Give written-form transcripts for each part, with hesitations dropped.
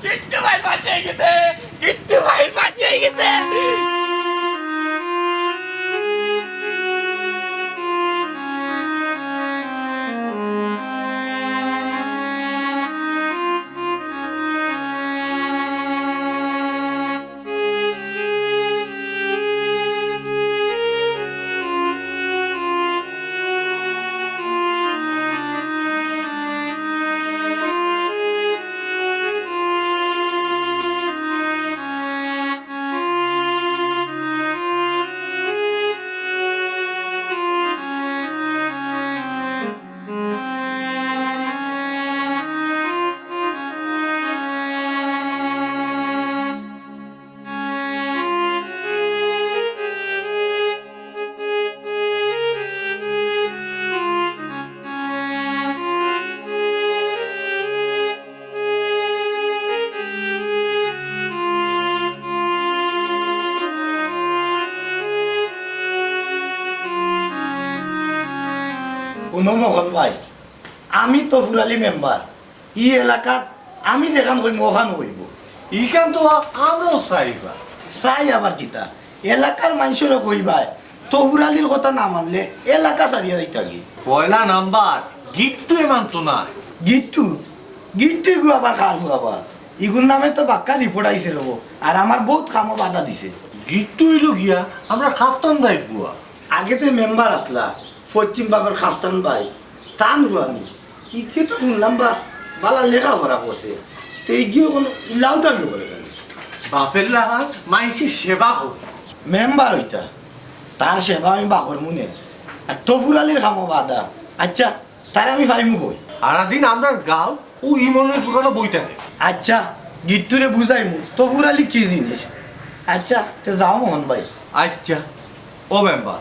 কিট্টু ভাই বাঁচিয়ে গেছে, কিট্টু ভাই বাঁচিয়ে গেছে। মোহন ভাই, আমি তো ফুরালি মেম্বার, ই এলাকাত আমি দেখান কইব ওখান কইব, ইখান তো আমরাও চাইবা চাই আবার কিতা এলাকার মানুষেরও কইবাই তো ফুরালির কথা না মানলে এলাকা সারিয়া দিতে কি পয়লা নাম্বার গিট্টু এমান তো না গিট্টু গিট্টু গু আবার খার আবার ইগুর নামে তো বাক্কা রিপোর্ট আইছে রব, আর আমার বহুত কামও বাধা দিছে। গিট্টু হইল গিয়া আমরা খাফতান ভাই বুয়া আগে তো মেম্বার আসলা পশ্চিম বাগর খাস্তান ভাই টান হুয়ানি ইকে তো শুনলাম বা বালা লেখাপড়া করছে তো এই গিয়ে কোনো ইলাও দামি করে কেন বাপের লাগা মাইসি সেবা হোক মেম্বার হইতা তার সেবা আমি বাকর মুনে আর তফুরালির খামো বাদা। আচ্ছা তার আমি ফাইমু কই সারাদিন আমরা গাও ও ইমনের দোকানে বই থাকে আচ্ছা গিট্টুরে বুঝাইমু তফুরালি কি জিনিস। আচ্ছা তে যাও মোহন ভাই। আচ্ছা ও মেম্বার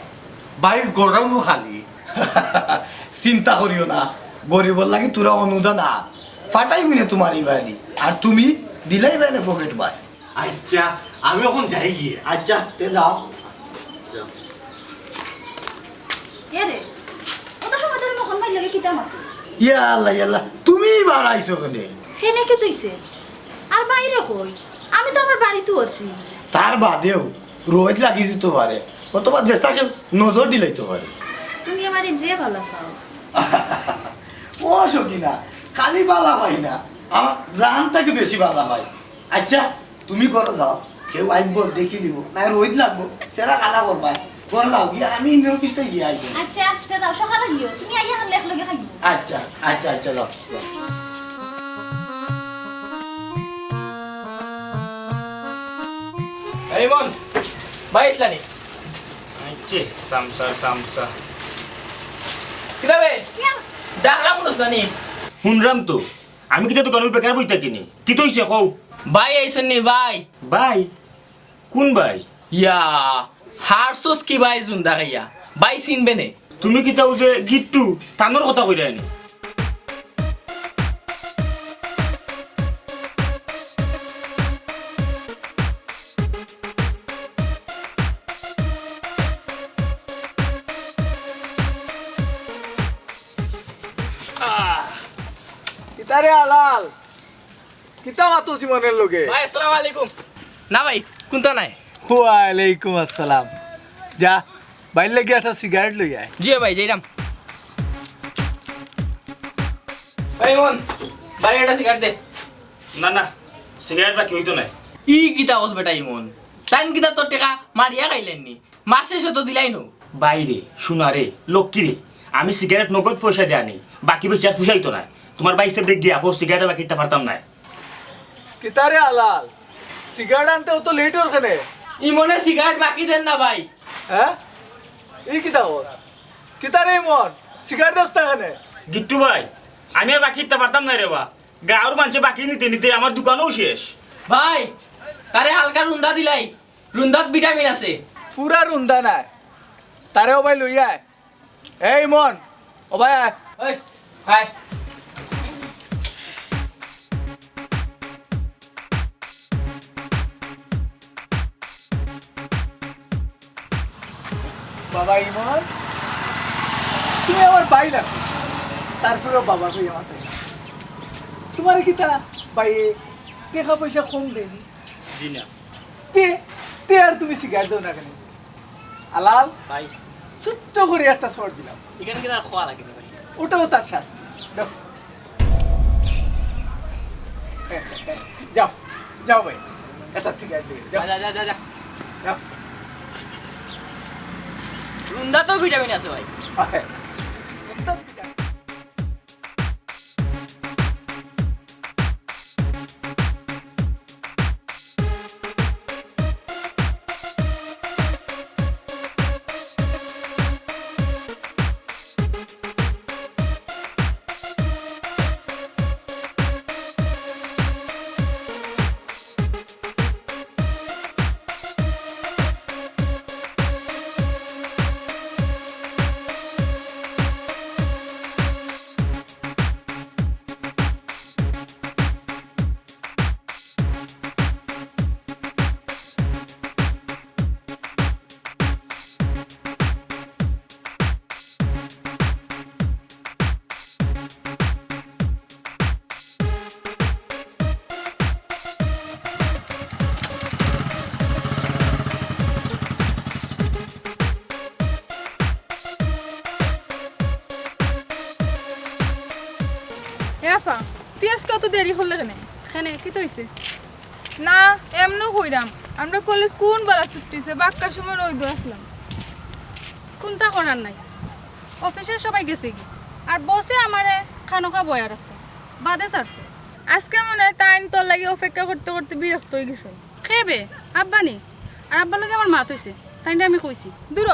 বাড়ির গোডাউন খালি চিন্তা করিও না, গরিবর লাগি তোরা অনুদান আর ফাটাইবি না তোমার এই বাড়ি, আর তুমি দিলাই বাইনে পকেট বাই। আচ্ছা আমি এখন যাই গিয়ে আচ্ছা তে যাও। এরে ওটা সময় ধরে মোহন ভাই লাগে কিতা মাত্র ইয়া আল্লাহ ইয়া আল্লাহ, তুমি বার আইছো কেনে? খেনে কে তুইছে আর বাইরে কই আমি তো আমার বাড়িতেও আছি। তার বাদেও রোহিত লাগি যেতে পারে, অথবা চেষ্টাকে নজর দিলাইতে পারে। তুমি আমারে যে ভালো পাও। ও সকিনা খালি বালা পাই না, আমার জান থেকে বেশি বালা পাই। আচ্ছা তুমি করো যাও, কেউ আইব দেখি দিব না রোহিত লাগবো সেরা কালা করবা ঘর লাও গিয়া আমি ইন্দ্র পিস্তায় গিয়ে আইব। আচ্ছা তে দাও সকালে গিও তুমি আইয়া হান লেখ লগে খাইবো। আচ্ছা আচ্ছা আচ্ছা যাও। এই মন ভাই ইসলানি আচ্ছা সামসা সামসা কিতাবে ডাকলাম ইসলানি শুনরাম তো আমি কিতা দোকানের বেকার বইতা কিনি কি তো হইছে কও ভাই আইছেন নি ভাই? ভাই কোন ভাই ইয়া হারসুস কি ভাই জুন্দা খাইয়া ভাই চিনবে নে? তুমি কিতা যে গিট্টু তানোর কথা কইরা আনি কিতারে আলাল কিতা মাতো সিমনের লগে ভাই আসসালামু আলাইকুম। না ভাই কোনটা নাই? ওয়ালাইকুম আসসালাম। যা বাইর লাগি একটা সিগারেট লই আয়। জি ভাই যাইরাম। ভাই মন ভাই এটা সিগারেট দে। না না সিগারেট বাকি হইতো না ই কিতা কস বেটা ইমন তাইন কিতা তোর টাকা মারিয়া খাইলেন নি মাস শেষে তো দিলাই নো। বাইরে শুনারে লক্ষ্মী রে আমি সিগারেট নগদ পয়সা দেয়া নেই বাকি বেশি আর ফুসাইতো না তোমার বাইক সেপ দেখ গিয়া সিগারেট বাকি দিতে পারতাম না। কিতারে আলাল সিগারেট আনতে তো লেট হল কেনে? ইমনে সিগারেট বাকি দেন না ভাই। হ্যাঁ এই কিতা কস কিতারে ইমন সিগারেট রাস্তা কেনে? গিট্টু ভাই আমি আর বাকি দিতে পারতাম না রে বা গাঁর মানুষে বাকি নিতে নিতে আমার দোকানও শেষ। ভাই তারে হালকা রুন্দা দিলাই, রুন্দাত ভিটামিন আছে। পুরা রুন্দা নাই তারে ও ভাই লই আয়। এই ইমন ও ভাই আয়। ওই ভাই বাবা ইমন তুমি আমার ভাই লাগো তারপরে বাবা ভাই আমার তোমার কিতা ভাই টাকা পয়সা কম দেনি জি না তে তে আর তুমি সিগারেট দাও না কেন আলাল ভাই ছোট্ট করে একটা শর্ট দিলাম এখানে কি তার খোয়া লাগে না ভাই ওটাও তার শাস্তি দাও। যাও যাও ভাই একটা সিগারেট দিয়ে যাও যা যা যা যা যাও রুন্দা তো ভিটামিন আছে ভাই আয়। একদম সিগারেট। এফা তুই আজকে অত দেরি হলে কেন এখানে কি তো হইছে না এমনও হইরাম আমরা কলেজ কোন বেলা ছুটিছে বাক্কার সময় রইদ আসলাম কোনটা করার নাই অফিসের সবাই গেছে কি আর বসে আমারে খানো খা বয়ার আছে বাদে ছাড়ছে আজকে মনে হয় টাইম তোর লাগে অপেক্ষা করতে করতে বিরক্ত হয়ে গেছে খেবে আব্বা নি আর আব্বার লগে আমার মাত হইছে তাই আমি কইছি দূর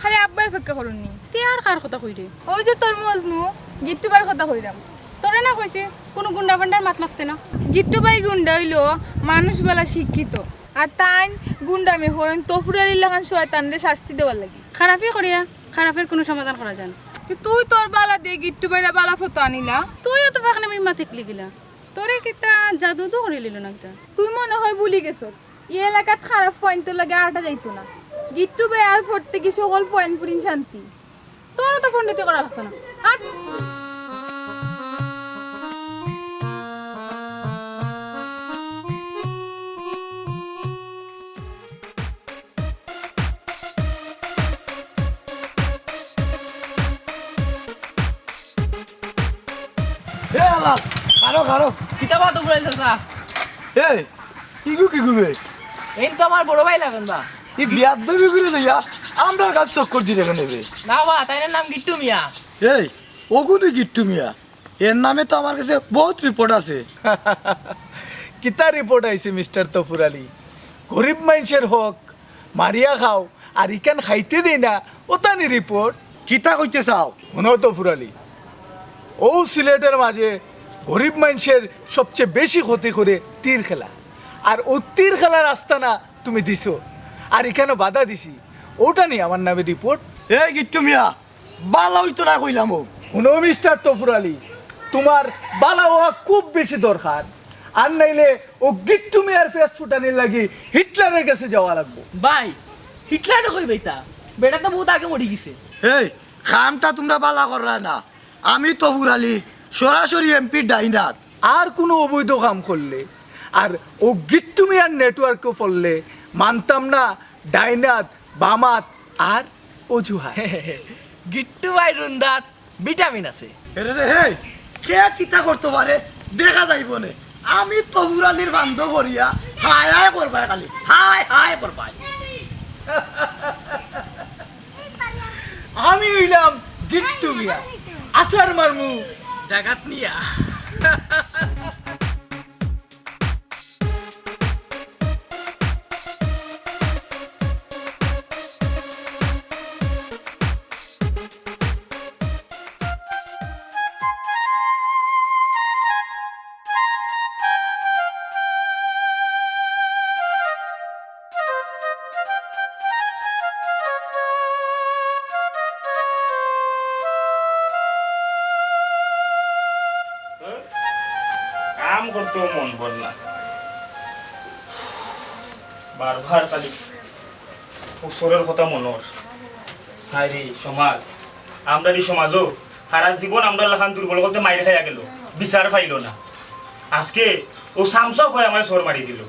খালি আব্বাই অপেক্ষা করুননি তুই আর কার কথা কই রে ওই যে তোর মজনু গিট্টুবার কথা কইরাম তোরে না কইছে কোনো গুন্ডা ফান্ডার মাত মারতে না গিট্টু ভাই গুন্ডা হইলো মানুষ বেলা শিক্ষিত আর তাই গুন্ডামি হরেন তফুর আলী লাখান শয়তানরে শাস্তি দেওয়ার লাগি খারাপই করিয়া খারাপের কোনো সমাধান করা যায় না তুই তোর বালা দিয়ে গিট্টু ভাইরা বালা ফটো আনিলা তুইও তো ফাঁকনে মিমা থেকলি গিলা তোরে কিতা জাদু তো করে লিল না কিতা তুই মনে হয় ভুলি গেছ এই এলাকাত খারাপ পয়েন্ট লাগে আরটা যাইতো না গিট্টু ভাই আর ফোরতে কি সকল পয়েন্ট পুরিন শান্তি তোরও তো পণ্ডিতি করা লাগতো না হাট এ আলাল কারো কারো কিতাবা তো বলে চাচা এই কিগু বে এই তো আমার বড় ভাই লাগুন বা এই বিয়াদ দেবি করে লইয়া আমরা গাছ চক্কর দিয়ে রেখে নেবে না বা তাই নাম গিট্টু মিয়া এই ওগুনি গিট্টু মিয়া এর নামে তো আমার কাছে বহুত রিপোর্ট আছে কিতা রিপোর্ট আইছে মিস্টার তফুর আলী গরিব মানুষের হক মারিয়া খাও আর ইকান খাইতে দেই না ওতানি রিপোর্ট কিতা কইতে চাও শোনো তফুর আলী ও সিলেটের মাঝে গরিব মানুষের সবচেয়ে বেশি ক্ষতি করে তীর খেলা আর ও তীর খেলার আস্তানা তুমি দিছো আর এখানে বাধা দিছি ওটা নিয়ে আমার নামে রিপোর্ট এই গিট্টু মিয়া বালা হইতো না কইলাম ও শোনো মিস্টার তফুর আলী তোমার বালা হওয়া খুব বেশি দরকার আর নাইলে ও গিট্টু মিয়ার ফেস ফুটানির লাগি হিটলারের কাছে যাওয়া লাগবে ভাই হিটলার কই বেটা বেটা তো বহুত আগে মরি গেছে এই খামটা তোমরা বালা কররা না আমি তো ফুরালি সরাসরি এমপি ডাইনাত আর কোনো অবৈধ কাম করলে আর ও গিট্টু মিয়ার নেটওয়ার্কে পড়লে মানতাম না ডাইনাত বামাত আর অজুহাত গিট্টু ভাই রুন্দাত ভিটামিন আছে রে হে কে কিতা করতে পারে দেখা যাইব নে আমি তো ফুরালির বান্ধ করিয়া হায় হায় করবাই খালি হায় হায় করবাই আমি হইলাম গিট্টু মিয়া আসার মারমু জাগাত নিয়া কাম করতেও মন বল না বারবার খালি উসরের কথা মনর হাই রে সমাজ আমরা এই সমাজও সারা জীবন আমরা লাখান দুর্বল করতে মাইরে খাইয়া গেল বিচার পাইল না আজকে ও সামসক হয়ে আমার সর মারি দিল।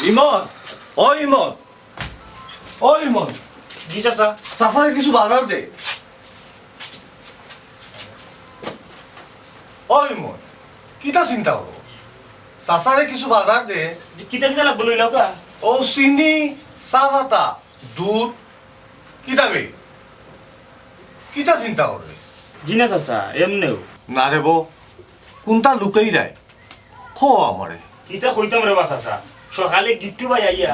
ইমন, ও ইমন, ও ইমন, জি চাচা। চাচারে কিছু বাজার দে। ও ইমন, কিটা চিন্তা করো? চাচারে কিছু বাজার দে। কিতা কিতা লাগবো লইলাও কা? ও চিনি, চা পাতা, দুধ, কিতাবে কিটা চিন্তা করবে? জি না চাচা, এমনেও। না রে বউ, কোনটা লুকাই রায় খো আমারে। কিতা কইতাম রে বা চাচা, সকালে গিট্টু ভাই আইয়া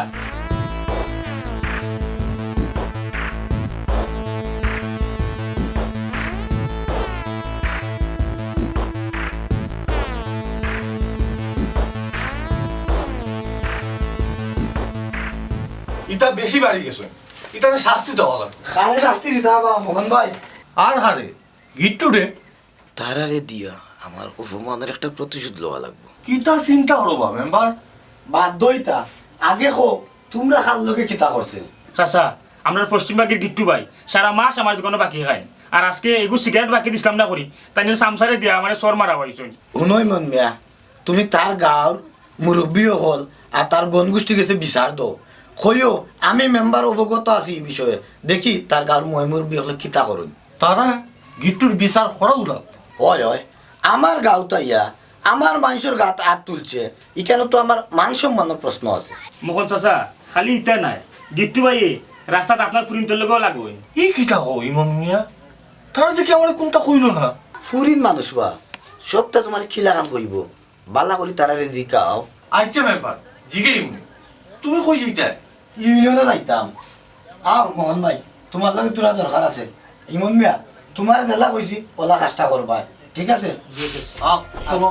ইটা বেশি বাড়ি গেছে, ইটাকে শাস্তি দেওয়া লাগবে। কারে শাস্তি দিতে হবা মোহন ভাই? আর হারে গিট্টু রে, তারারে দিয়া আমার অপমানের একটা প্রতিশোধ লওয়া লাগবে। কিটা চিন্তা করবা মেম্বার? বাধ্যইতা আগে হোক তোমরা খাল লোকে কিতা করছে। চাচা, আমরা পশ্চিমবাগের গিট্টু ভাই সারা মাস আমার দোকানে বাকি খায়, আর আজকে এগু সিগারেট বাকি দিছিলাম না করি, তাই নিয়ে সামসারে দিয়া মানে সর মারা হয়েছে। শুনই মন মিয়া, তুমি তার গাঁর মুরব্বীও হল আর তার গণগোষ্ঠী গেছে বিচার দো কইও আমি মেম্বার অবগত আছি এই বিষয়ে, দেখি তার গাঁর ময় মুরব্বী হলে কিতা করুন। তারা গিট্টুর বিচার করা উলাব। হয় হয়, আমার গাঁওটা ইয়া আমার মানুষের গাত হাত তুলছে, এখানে তো আমার মান সম্মানের প্রশ্ন আছে। মোহন চাচা, খালি ইটা নাই, গিট্টু ভাই রাস্তাত আপনার ফুরিন তোর লগেও লাগবে। ই কিটা কো ইমন মিয়া? তারা দেখি আমার কোনটা কইল না। ফুরিন মানুষ বা সবটা তোমার খিলাখান কইব, বালা করি তারারে দিকাও। আচ্ছা মেম্বার, জিগে ইমনি তুমি কই যাইতা? ইউনিয়নে যাইতাম। আও মোহন ভাই, তোমার লাগে তোরা দরকার আছে। ইমন মিয়া তোমার জেলা কইছি ওলা কাজটা করবা, ঠিক আছে? আও চলো।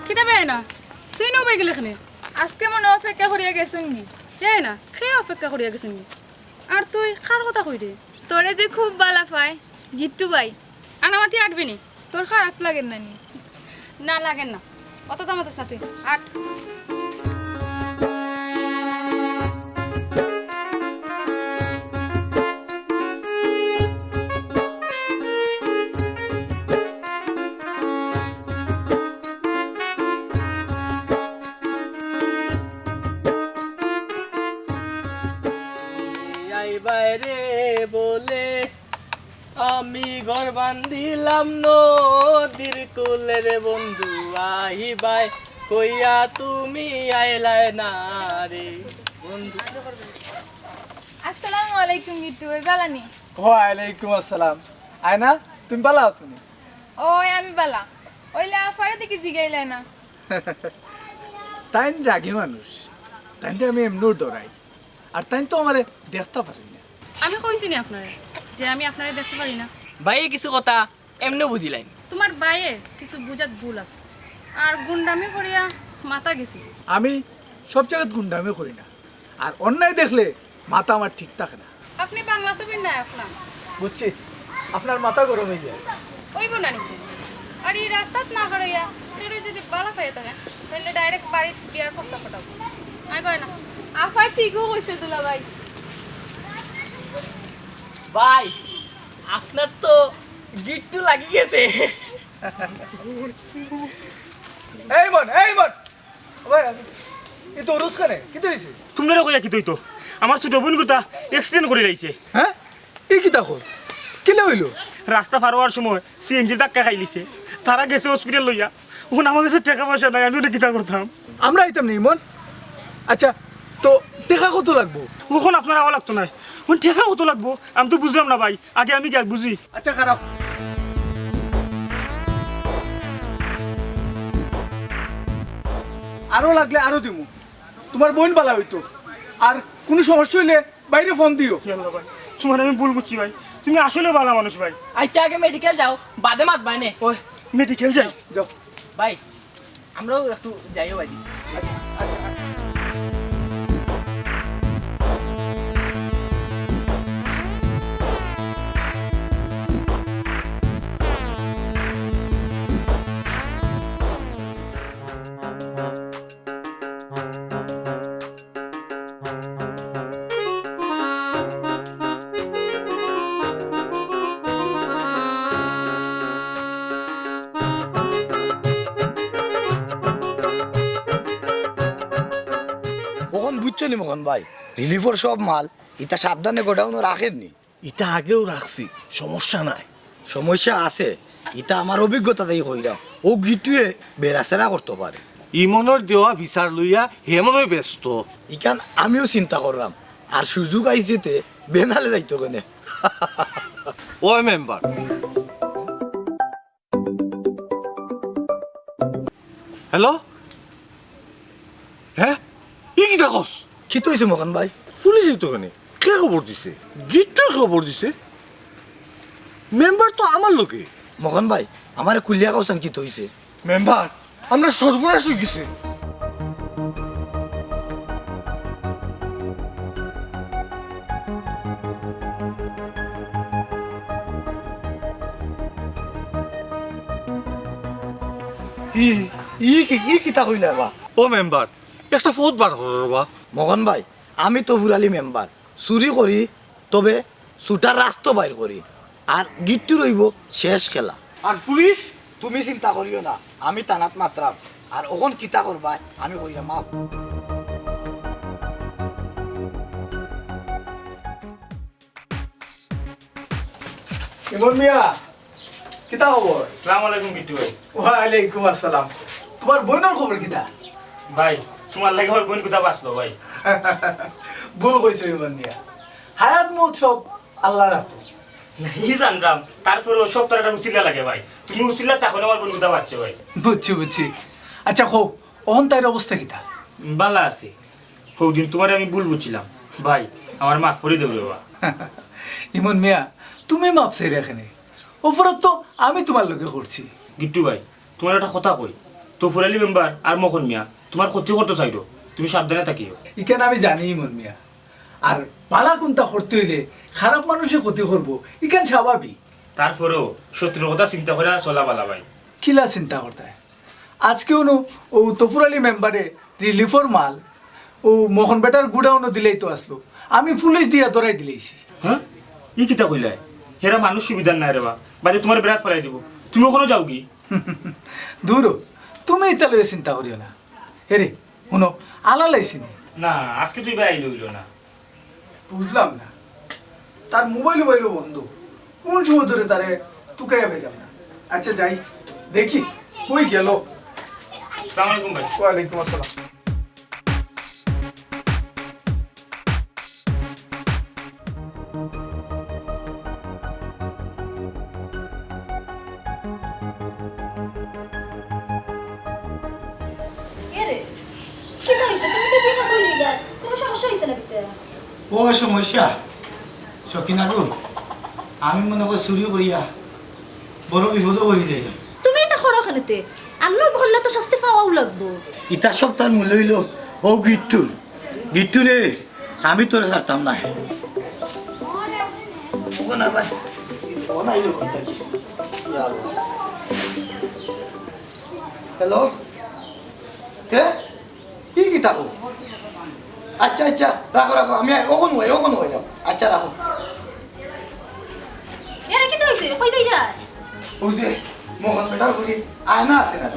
কিতা বেয় না তুই নবে গেলে এখানে আজকে মনে অপেক্ষা করিয়া গেছুন নি। যাই না খেয়ে অপেক্ষা করিয়া গেছেন নি। আর তুই কার কথা কই রে? তোরে যে খুব বালা পায় গিট্টু ভাই, আনামাতি আটবি নি? তোর খারাপ লাগে না নি? না লাগেন না, অত দামাতাস না তুই আট। বাইরে বলে আমি ঘর বান্ধিলাম নদীর কুলে রে বন্ধু আইবাই কইয়া তুমি আইলাই না রে বন্ধু। আসসালামু আলাইকুম গিট্টু ভাই, বালা নি? ওয়ালাইকুম আসসালাম। আয়না তুমি ভালো আছো নি? ওই আমি বালা, ওইলে আফারে দেখি জিগাইলাই না। তাই রাগি মানুষ, তাই আমি এমনিও ডরাই, আর তাই তো আমার দেখতে পারি না। আমি কইছি নি আপনারে যে আমি আপনারে দেখতে পারি না? ভাই কিছু কথা এমনি বুঝিলাম। তোমার বাইয়ে কিছু বুঝাত ভুল আছে, আর গুন্ডামি করিয়া মাথা গেছি। আমি সব জায়গায় গুন্ডামি করি না, আর অন্যায় দেখলে মাথা আমার ঠিক থাকে না। আপনি বাংলা ছবির নায়ক না? বুঝছি, আপনার মাথা গরম হয়ে যায়। ওইব না নাকি? আর এই রাস্তাত না করাইয়া তোরে যদি বালা পাই থাকে তাহলে ডাইরেক্ট বাড়ির বিয়ার প্রস্তাব পাঠাবো। আই কয় না আফার ঠিকও কইছে দুলা ভাই। ভাই আপনার তো গিট্টু লাগি গেছে। এই মন ওই এই তো রুস কানে কি হইছে? তোমরা কইয়া কি তুই তো আমার ছোট বোন গুতা অ্যাক্সিডেন্ট করে লাইছে। হ্যাঁ, এই কি দেখো কিলে হইলো? রাস্তা পার হওয়ার সময় সিএনজি ধাক্কা খাইলিছে, তারা গেছে হসপিটাল লইয়া। ওখানে আমার কাছে টাকা পয়সা নাই, আমি ওটা কিতা করতাম? আমরা আইতাম না ইমন। আচ্ছা তো টাকা কত লাগবো? ওখানে আপনার আওয়া লাগতো না, ওখানে টাকা কত লাগবো আমি তো বুঝলাম না ভাই, আগে আমি কি বুঝি। আচ্ছা খারাপ, আরো লাগলে আরো দিমু, তোমার বোন বালা হইতো। আর কোনো সমস্যা হইলে বাইরে ফোন দিও। ভাই তোমার আমি ভুল বুঝছি ভাই, তুমি আসলে ভালো মানুষ ভাই। আচ্ছা আগে মেডিকেল যাও, বাদে মাত বাইনে। ওই মেডিকেল যাই। যাও। ভাই আমরাও একটু যাইও বাড়ি। কখন বুঝছো নি মোহন ভাই, রিলিফর সব মাল ইটা সাবধানে গোডাউন রাখেননি। ইটা আগেও রাখছি, সমস্যা নাই। সমস্যা আছে, ইটা আমার অভিজ্ঞতাতেই হইলাম। ও গিটুয়ে বেড়াচেরা করতে পারে। ইমনের দেওয়া বিচার লইয়া হেমনই ব্যস্ত। ইখান আমিও চিন্তা করলাম, আর সুযোগ আইসেতে বেনালে যাইতো কেনে। ওই মেম্বার, হ্যালো, হ্যাঁ ই কিটা কস? কি হয়েছে মোহন ভাই? পুলিশ তো কেন? কে খবর দিছে? গিট্টুর খবর দিছে? মেম্বার তো আমার লোকে। মোহন ভাই আমার কুলিয়া কৌশন কি হয়েছে? মেম্বার, আমরা সর্বনাশ হয়ে গেছে। ই কিতা কইলা বা? ও মেম্বার, একটা ফোট বার করো বা। মোহন ভাই আমি তো ফুরালি মেম্বার, চুরি করি তবে ছুটার রাস্তা বাইর করি, আর গিট্টু রইব শেষ খেলা। আর পুলিশ? তুমি চিন্তা করিও না, আমি টানাত মাত্রাম। আর ওখন কিতা করবা আমি কইলাম মাপ। ইমন মিয়া, কিতা খবর? আসসালামু আলাইকুম গিট্টু ভাই। ওয়ালাইকুম আসসালাম। তোমার বোনের খবর কিতা? ভাই তোমার লাগে আমার বোন কোথা বাঁচলো ভাই। ভুল কইছো ইমন মিয়া, হায়াত মহোৎসব আল্লাহ রাখো। ই জানলাম, তারপরে সব তার একটা উচিলা লাগে ভাই। তুমি উচিলা তখন আমার বোন কোথা বাঁচছে ভাই। বুঝছি। আচ্ছা হোক, অহন তাইর অবস্থা কিতা? বালা আছে। সৌদিন তোমার আমি ভুল বুঝছিলাম ভাই, আমার মাফ করে দেবো বাবা। ইমন মিয়া, তুমি মাপ চাই এখানে, অপরাধ তো আমি তোমার লগে করছি। গিট্টু ভাই তোমার একটা কথা কই, তো ফুরালি মেম্বার আর মখন মিয়া তোমার ক্ষতি করতে চাইলো, তুমি সাবধানে থাকিও। ইকেন আমি জানি ইমন মিয়া, আর পালা কোনটা করতে হইলে খারাপ মানুষে ক্ষতি করবো ইকেন স্বাভাবিক। তারপরেও শত্রুর কথা চিন্তা করে চলা বালা ভাই। কিলা চিন্তা করতে আজকেও নো ও তফুর আলী মেম্বারে রিলিফর মাল ও মোহন বেটার গুডাউনও দিলেই তো আসলো, আমি পুলিশ দিয়া ধরাই দিলেইছি। হ্যাঁ ই কিতা কইলাই, হেরা মানুষ সুবিধার নাই রে বা, বাদে তোমার বেড়াত ফেলাই দিব। তুমি ওখানে যাও কি? দূর, তুমি এটা লইয়া চিন্তা করিও না। হেরে শুনো, আলা লাইছি নি? না আজকে তুই ভাই আইলে হইল না। বুঝলাম না, তার মোবাইল বন্ধ, কোন সময় ধরে তারে তুকাইয়া পেলাম না। আচ্ছা যাই দেখি কই গেল। আসসালামু আলাইকুম ভাই। ওয়ালাইকুম আসসালাম। ও সমস্যা সকিনা গো, আমি মনে করি চুরি করিয়া বড় বিপদও করি যাই। তুমি এটা করো খানেতে, আল্লাহ ভরলে তো শাস্তি পাওয়াও লাগবো। ইটা সব তার মূল্য হইল ও গিট্টু রে, আমি তোরে ছাড়তাম না। ফোন আবার ফোন আইলো কথা কি? হ্যালো, কে কি থাকো? আচ্ছা রাখো, আমি ওখান হই না। আচ্ছা রাখো। এরা কি হইছে? কই যাই যায়? ওই যে মোহন বেটার ফুলি আয়না আছে না?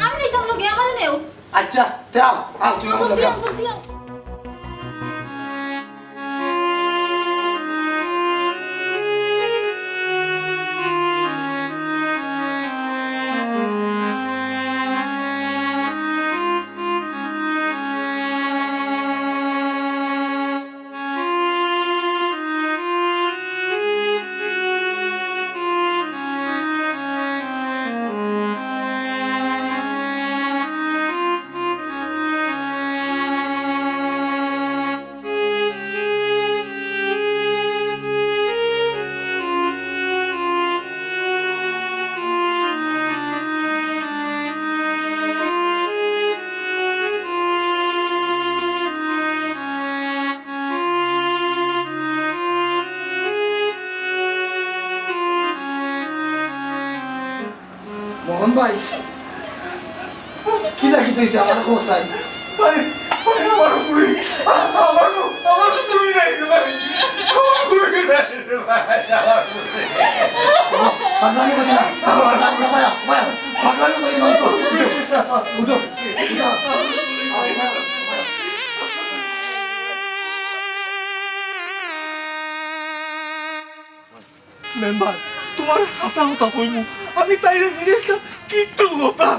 আমি যাইতাম লগে, আমারে নেও। আচ্ছা যাও, তুমি আমার লগে আও। ভাই কি লাগি তুইছে আমার খবর চাই ভাই ভাই আমার পুরি আমার পুরি নাই রে ভাই আমার পুরি নাই রে ভাই আমার পুরি পাগলামি করি না ভাইয়া পাগলামি করি না উঠো মেম্বার তোমার হাসা কথা কইব আমি তাইরে জিনিসটা কিচ্ছু কথা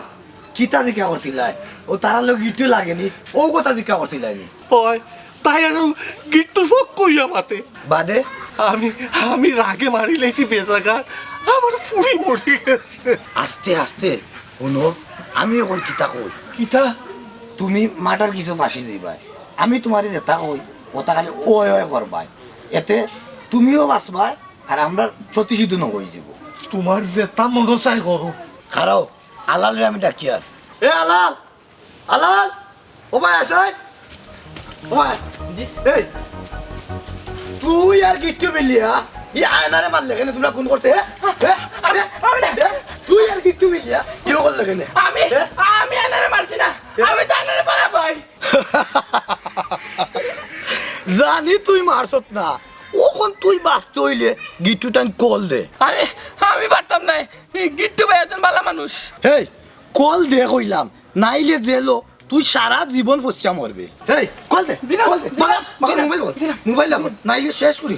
কিতা দিকা করছিলাই ও তারা লোক ইটু লাগেনি ও কথা দিকা করছিলাইনি হয় তাই আর গিট্টু ফক কইয়া মাতে বাদে আমি আমি রাগে মারি লাইছি বেজাগার আমার ফুরি মরি গেছে আস্তে আস্তে শুনো আমি এখন কিতা কই কিতা তুমি মাটার কিছু ফাঁসি দিবাই আমি তোমারে যেটা কই ওটা খালি ওয় ওয় করবাই এতে তুমিও বাঁচবাই আর আমরা প্রতিশোধ নগই যাব তোমার যেটা মন চাই করো খারাও আলালরে আমি ডাকি আর এ আলাল আলাল ও ভাই আসাই ও ভাই এই তুই আর গিট্টু মিলিয়া ই আয়নারে মারলে কেন তোমরা কোন করতে তুই আর গিট্টু মিলিয়া ইও করলে কেন আমি আমি আনারে মারছি না আমি তো আনারে পালা পাই জানি তুই মারছত না ওখন তুই বাঁচতে হইলে গিট্টু টাইম কল দে আমি আমি পারতাম না গিট্টু ভাই একজন ভালো মানুষ হেই কল দে কইলাম নাইলে জেলো তুই সারা জীবন ফসিয়া মরবে হেই কল দে কল দে মোবাইল মোবাইল লাগো নাইলে শেষ করি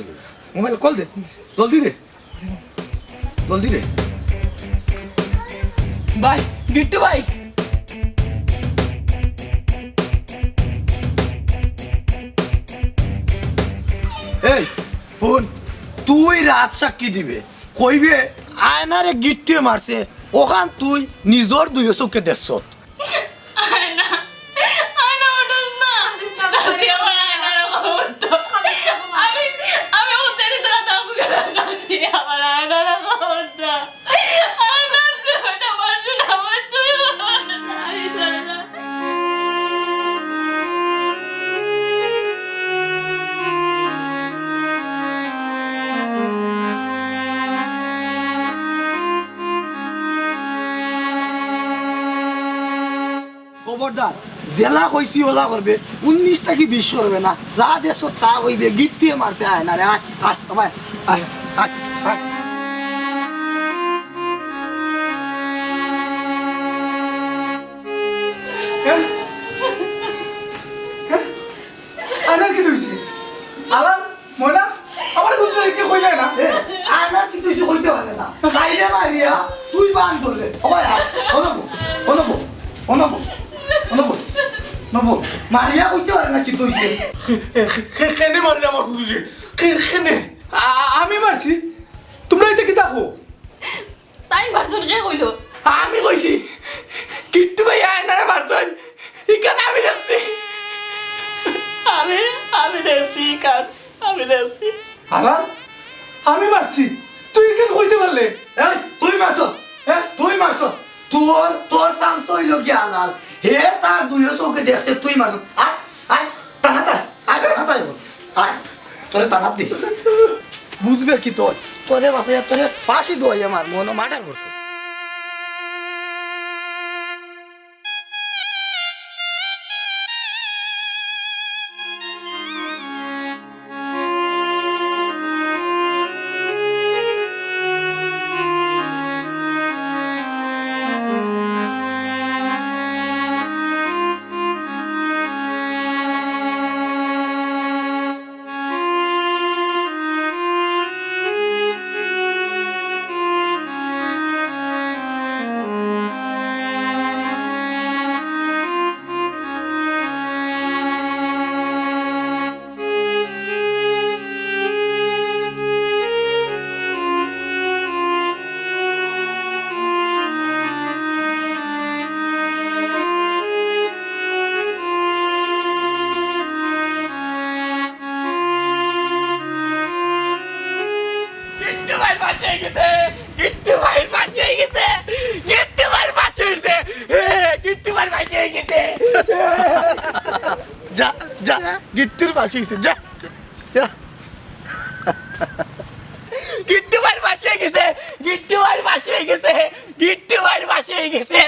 মোবাইল কল দে জলদি দে জলদি দে ভাই গিট্টু ভাই এই বোন তুই রাত সাক্ষী দিবে কইবে আয়নারে গিট্টুয়ে মারছে ওখান তুই নিজর দুই চোখে দেখছ খবরদার জেলা কইছি ওলা করবে 19 টাকি 20 করবে না যা দেশ তা কইবে গিট্টুয়ে মারছে আয়নারে আয় আয় ভাই আয় আয় আয় আনার কি হইছে আলাল ময়না আমার কোন দিকে কই যায় না আয়নার কি তুই কইতে পারে না তাইলে মারিয়া তুই বান ধরে ভাই অনবো অনবো অনবো অনবো নবো মারিয়া কইতে পারে না কি তুইছে কেনে মারলে আমার হুজুরে কেনে আমি মারছি তোমরা এটা কি দেখো তাই ভার্সন কে কইলো আমি কইছি গিট্টু ভাই আয়নারে মারছেন ইকানে আমি দেখছি আমি দেখছি কাজ আমি দেখছি আলাল আমি মারছি তুই কেন কইতে পারলে এই তুই মারছ হ্যাঁ তুই মারছ তোর সামস হইল কি আলাল হে তার দুই চোখে দেখছে তুই মারছ আয় আয় টানাতা আয় টানাতা আয় তোরে টানাত দি বুঝবে কি তোরে বাসে তোরে ফাঁসি দোয়াই আমার মন মার্ডার করতে গিট্টু ভাই পাশে গেছে গিট্টু ভাই পাশে গেছে গিট্টু ভাই পাশে গেছে যা যা গিট্টুর পাশে গেছে যা যা গিট্টু ভাই পাশে গেছে গিট্টু ভাই পাশে গেছে গিট্টু ভাইয়ের পাশে হয়ে গেছে